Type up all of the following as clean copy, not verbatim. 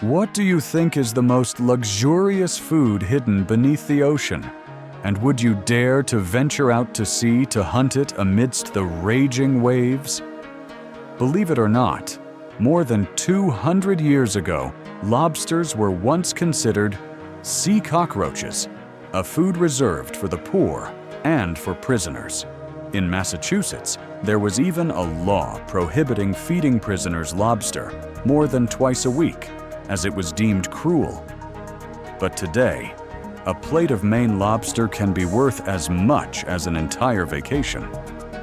What do you think is the most luxurious food hidden beneath the ocean? And would you dare to venture out to sea to hunt it amidst the raging waves? Believe it or not, more than 200 years ago, lobsters were once considered sea cockroaches, a food reserved for the poor and for prisoners. In Massachusetts, there was even a law prohibiting feeding prisoners lobster more than twice a week, as it was deemed cruel. But today, a plate of Maine lobster can be worth as much as an entire vacation.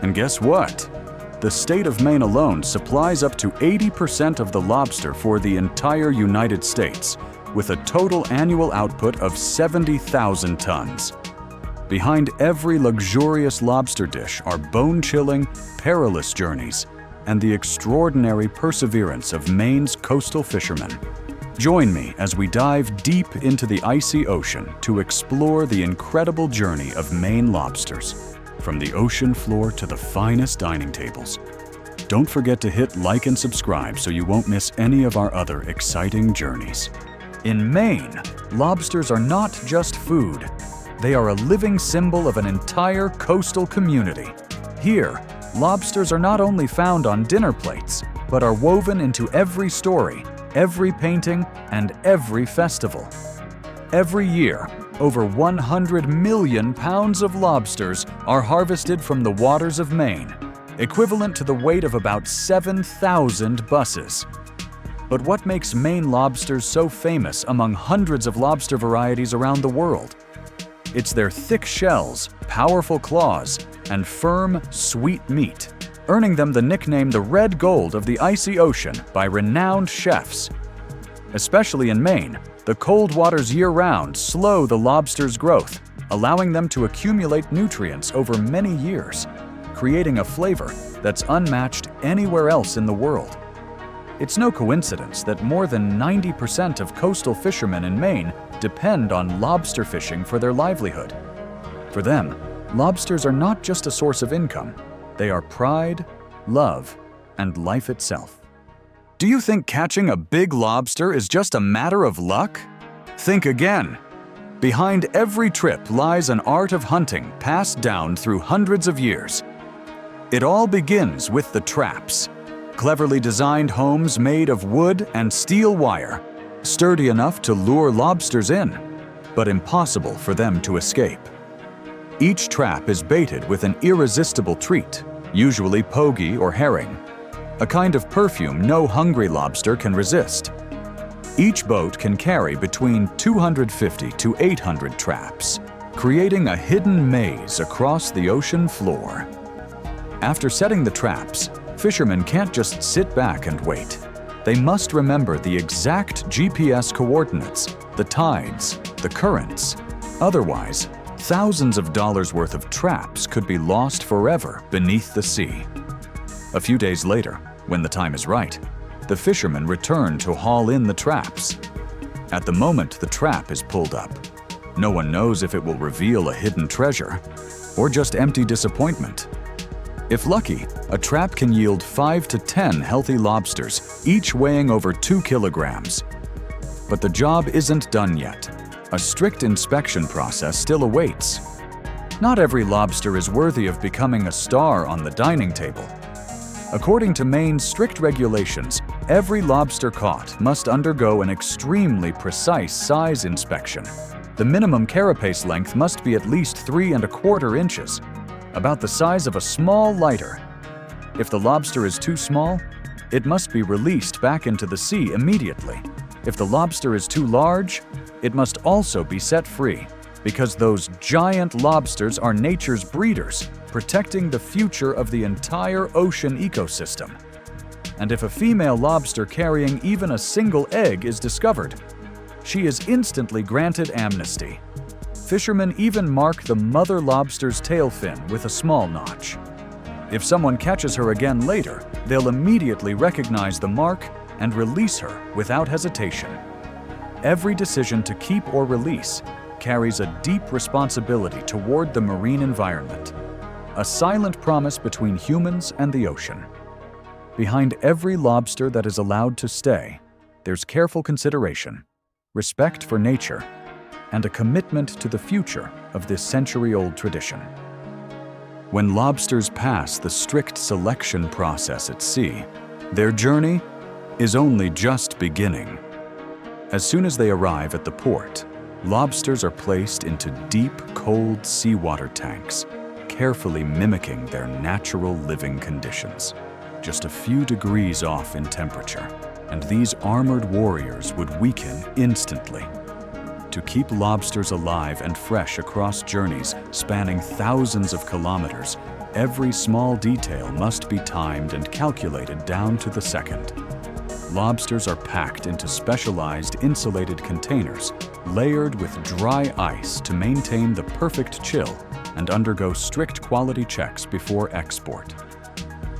And guess what? The state of Maine alone supplies up to 80% of the lobster for the entire United States, with a total annual output of 70,000 tons. Behind every luxurious lobster dish are bone-chilling, perilous journeys and the extraordinary perseverance of Maine's coastal fishermen. Join me as we dive deep into the icy ocean to explore the incredible journey of Maine lobsters, from the ocean floor to the finest dining tables. Don't forget to hit like and subscribe so you won't miss any of our other exciting journeys. In Maine, lobsters are not just food. They are a living symbol of an entire coastal community. Here, lobsters are not only found on dinner plates, but are woven into every story, every painting, and every festival. Every year, over 100 million pounds of lobsters are harvested from the waters of Maine, equivalent to the weight of about 7,000 buses. But what makes Maine lobsters so famous among hundreds of lobster varieties around the world? It's their thick shells, powerful claws, and firm, sweet meat, earning them the nickname the red gold of the icy ocean by renowned chefs. Especially in Maine, the cold waters year-round slow the lobster's growth, allowing them to accumulate nutrients over many years, creating a flavor that's unmatched anywhere else in the world. It's no coincidence that more than 90% of coastal fishermen in Maine depend on lobster fishing for their livelihood. For them, lobsters are not just a source of income. They are pride, love, and life itself. Do you think catching a big lobster is just a matter of luck? Think again. Behind every trip lies an art of hunting passed down through hundreds of years. It all begins with the traps. Cleverly designed homes made of wood and steel wire, sturdy enough to lure lobsters in, but impossible for them to escape. Each trap is baited with an irresistible treat, usually pogie or herring, a kind of perfume no hungry lobster can resist. Each boat can carry between 250 to 800 traps, creating a hidden maze across the ocean floor. After setting the traps, fishermen can't just sit back and wait. They must remember the exact GPS coordinates, the tides, the currents. Otherwise, thousands of dollars worth of traps could be lost forever beneath the sea. A few days later, when the time is right, the fishermen return to haul in the traps. At the moment the trap is pulled up, no one knows if it will reveal a hidden treasure or just empty disappointment. If lucky, a trap can yield 5 to 10 healthy lobsters, each weighing over 2 kilograms. But the job isn't done yet. A strict inspection process still awaits. Not every lobster is worthy of becoming a star on the dining table. According to Maine's strict regulations, every lobster caught must undergo an extremely precise size inspection. The minimum carapace length must be at least 3¼ inches, about the size of a small lighter. If the lobster is too small, it must be released back into the sea immediately. If the lobster is too large, it must also be set free, because those giant lobsters are nature's breeders, protecting the future of the entire ocean ecosystem. And if a female lobster carrying even a single egg is discovered, she is instantly granted amnesty. Fishermen even mark the mother lobster's tail fin with a small notch. If someone catches her again later, they'll immediately recognize the mark and release her without hesitation. Every decision to keep or release carries a deep responsibility toward the marine environment, a silent promise between humans and the ocean. Behind every lobster that is allowed to stay, there's careful consideration, respect for nature, and a commitment to the future of this century-old tradition. When lobsters pass the strict selection process at sea, their journey is only just beginning. As soon as they arrive at the port, lobsters are placed into deep, cold seawater tanks, carefully mimicking their natural living conditions, just a few degrees off in temperature, and these armored warriors would weaken instantly. To keep lobsters alive and fresh across journeys spanning thousands of kilometers, every small detail must be timed and calculated down to the second. Lobsters are packed into specialized insulated containers, layered with dry ice to maintain the perfect chill and undergo strict quality checks before export.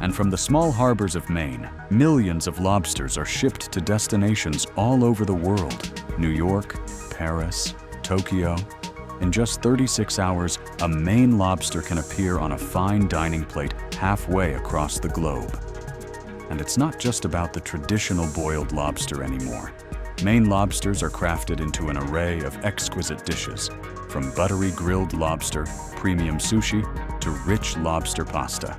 And from the small harbors of Maine, millions of lobsters are shipped to destinations all over the world: New York, Paris, Tokyo. In just 36 hours, a Maine lobster can appear on a fine dining plate halfway across the globe. And it's not just about the traditional boiled lobster anymore. Maine lobsters are crafted into an array of exquisite dishes, from buttery grilled lobster, premium sushi, to rich lobster pasta.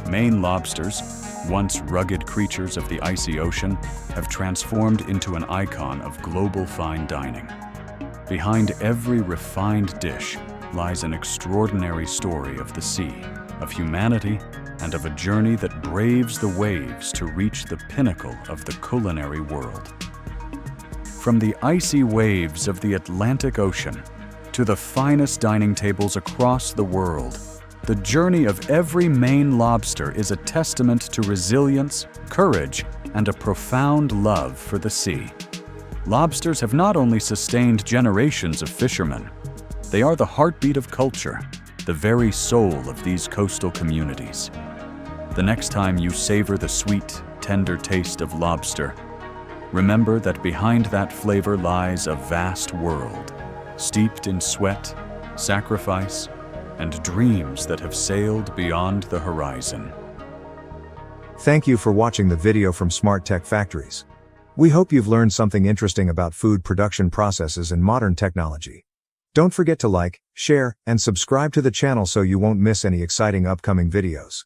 Maine lobsters, once rugged creatures of the icy ocean, have transformed into an icon of global fine dining. Behind every refined dish lies an extraordinary story of the sea, of humanity, and of a journey that braves the waves to reach the pinnacle of the culinary world. From the icy waves of the Atlantic Ocean to the finest dining tables across the world, the journey of every Maine lobster is a testament to resilience, courage, and a profound love for the sea. Lobsters have not only sustained generations of fishermen, they are the heartbeat of culture, the very soul of these coastal communities. The next time you savor the sweet, tender taste of lobster, remember that behind that flavor lies a vast world, steeped in sweat, sacrifice, and dreams that have sailed beyond the horizon. Thank you for watching the video from Smarttech Factories. We hope you've learned something interesting about food production processes and modern technology. Don't forget to like, share, and subscribe to the channel so you won't miss any exciting upcoming videos.